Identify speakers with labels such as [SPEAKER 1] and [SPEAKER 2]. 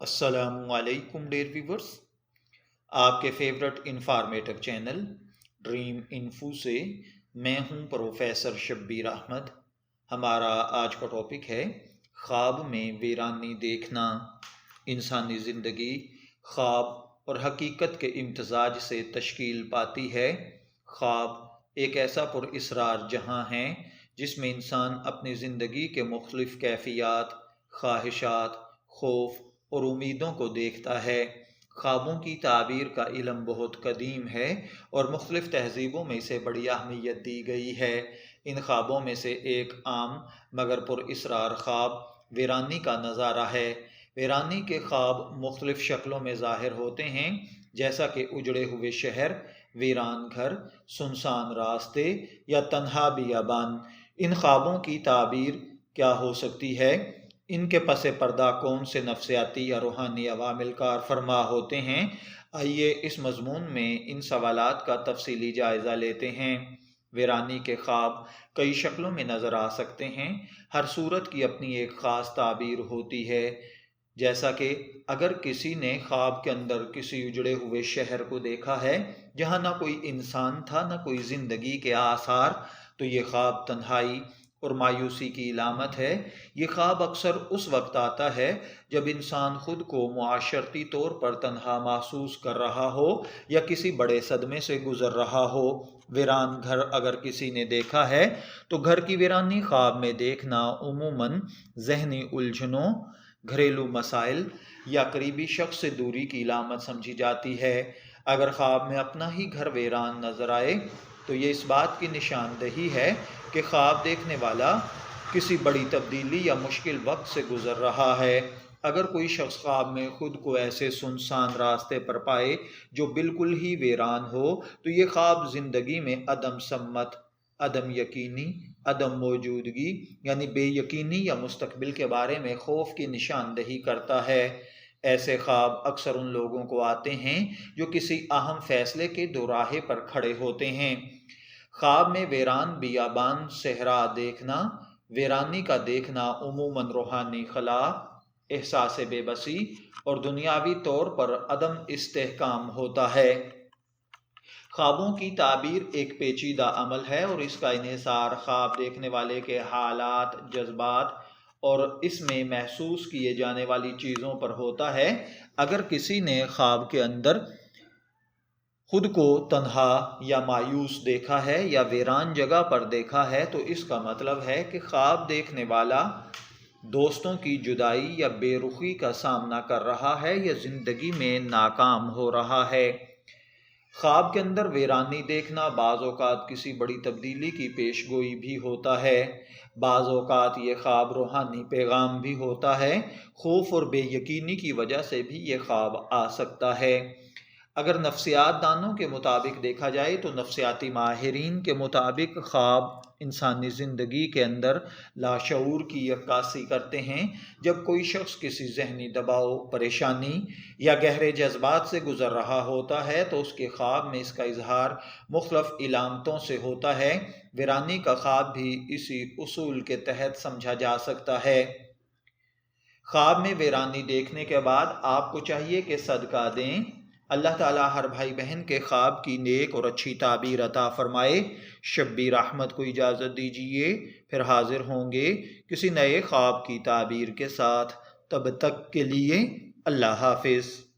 [SPEAKER 1] السلام علیکم dear viewers, آپ کے favourite informative channel dream info سے میں ہوں پروفیسر شبیر احمد۔ ہمارا آج کا ٹاپک ہے خواب میں ویرانی دیکھنا۔ انسانی زندگی خواب اور حقیقت کے امتزاج سے تشکیل پاتی ہے۔ خواب ایک ایسا پر اسرار جہاں ہے جس میں انسان اپنی زندگی کے مختلف کیفیات، خواہشات، خوف اور امیدوں کو دیکھتا ہے۔ خوابوں کی تعبیر کا علم بہت قدیم ہے اور مختلف تہذیبوں میں اسے بڑی اہمیت دی گئی ہے۔ ان خوابوں میں سے ایک عام مگر پر اسرار خواب ویرانی کا نظارہ ہے۔ ویرانی کے خواب مختلف شکلوں میں ظاہر ہوتے ہیں، جیسا کہ اجڑے ہوئے شہر، ویران گھر، سنسان راستے یا تنہا بیابان۔ ان خوابوں کی تعبیر کیا ہو سکتی ہے؟ ان کے پس پردہ کون سے نفسیاتی یا روحانی عوامل کار فرما ہوتے ہیں؟ آئیے اس مضمون میں ان سوالات کا تفصیلی جائزہ لیتے ہیں۔ ویرانی کے خواب کئی شکلوں میں نظر آ سکتے ہیں۔ ہر صورت کی اپنی ایک خاص تعبیر ہوتی ہے۔ جیسا کہ اگر کسی نے خواب کے اندر کسی اجڑے ہوئے شہر کو دیکھا ہے جہاں نہ کوئی انسان تھا نہ کوئی زندگی کے آثار، تو یہ خواب تنہائی اور مایوسی کی علامت ہے۔ یہ خواب اکثر اس وقت آتا ہے جب انسان خود کو معاشرتی طور پر تنہا محسوس کر رہا ہو یا کسی بڑے صدمے سے گزر رہا ہو۔ ویران گھر اگر کسی نے دیکھا ہے تو گھر کی ویرانی خواب میں دیکھنا عموماً ذہنی الجھنوں، گھریلو مسائل یا قریبی شخص سے دوری کی علامت سمجھی جاتی ہے۔ اگر خواب میں اپنا ہی گھر ویران نظر آئے تو یہ اس بات کی نشاندہی ہے کہ خواب دیکھنے والا کسی بڑی تبدیلی یا مشکل وقت سے گزر رہا ہے۔ اگر کوئی شخص خواب میں خود کو ایسے سنسان راستے پر پائے جو بالکل ہی ویران ہو تو یہ خواب زندگی میں عدم سمت، عدم یقینی، عدم موجودگی یعنی بے یقینی یا مستقبل کے بارے میں خوف کی نشاندہی کرتا ہے۔ ایسے خواب اکثر ان لوگوں کو آتے ہیں جو کسی اہم فیصلے کے دوراہے پر کھڑے ہوتے ہیں۔ خواب میں ویران بیابان صحرا دیکھنا۔ ویرانی کا دیکھنا عموماً روحانی خلا، احساس بے بسی اور دنیاوی طور پر عدم استحکام ہوتا ہے۔ خوابوں کی تعبیر ایک پیچیدہ عمل ہے اور اس کا انحصار خواب دیکھنے والے کے حالات، جذبات اور اس میں محسوس کیے جانے والی چیزوں پر ہوتا ہے۔ اگر کسی نے خواب کے اندر خود کو تنہا یا مایوس دیکھا ہے یا ویران جگہ پر دیکھا ہے تو اس کا مطلب ہے کہ خواب دیکھنے والا دوستوں کی جدائی یا بے رخی کا سامنا کر رہا ہے یا زندگی میں ناکام ہو رہا ہے۔ خواب کے اندر ویرانی دیکھنا بعض اوقات کسی بڑی تبدیلی کی پیش گوئی بھی ہوتا ہے۔ بعض اوقات یہ خواب روحانی پیغام بھی ہوتا ہے۔ خوف اور بے یقینی کی وجہ سے بھی یہ خواب آ سکتا ہے۔ اگر نفسیات دانوں کے مطابق دیکھا جائے تو نفسیاتی ماہرین کے مطابق خواب انسانی زندگی کے اندر لاشعور کی عکاسی کرتے ہیں۔ جب کوئی شخص کسی ذہنی دباؤ، پریشانی یا گہرے جذبات سے گزر رہا ہوتا ہے تو اس کے خواب میں اس کا اظہار مختلف علامتوں سے ہوتا ہے۔ ویرانی کا خواب بھی اسی اصول کے تحت سمجھا جا سکتا ہے۔ خواب میں ویرانی دیکھنے کے بعد آپ کو چاہیے کہ صدقہ دیں۔ اللہ تعالیٰ ہر بھائی بہن کے خواب کی نیک اور اچھی تعبیر عطا فرمائے۔ شبیر احمد کو اجازت دیجیے، پھر حاضر ہوں گے کسی نئے خواب کی تعبیر کے ساتھ۔ تب تک کے لیے اللہ حافظ۔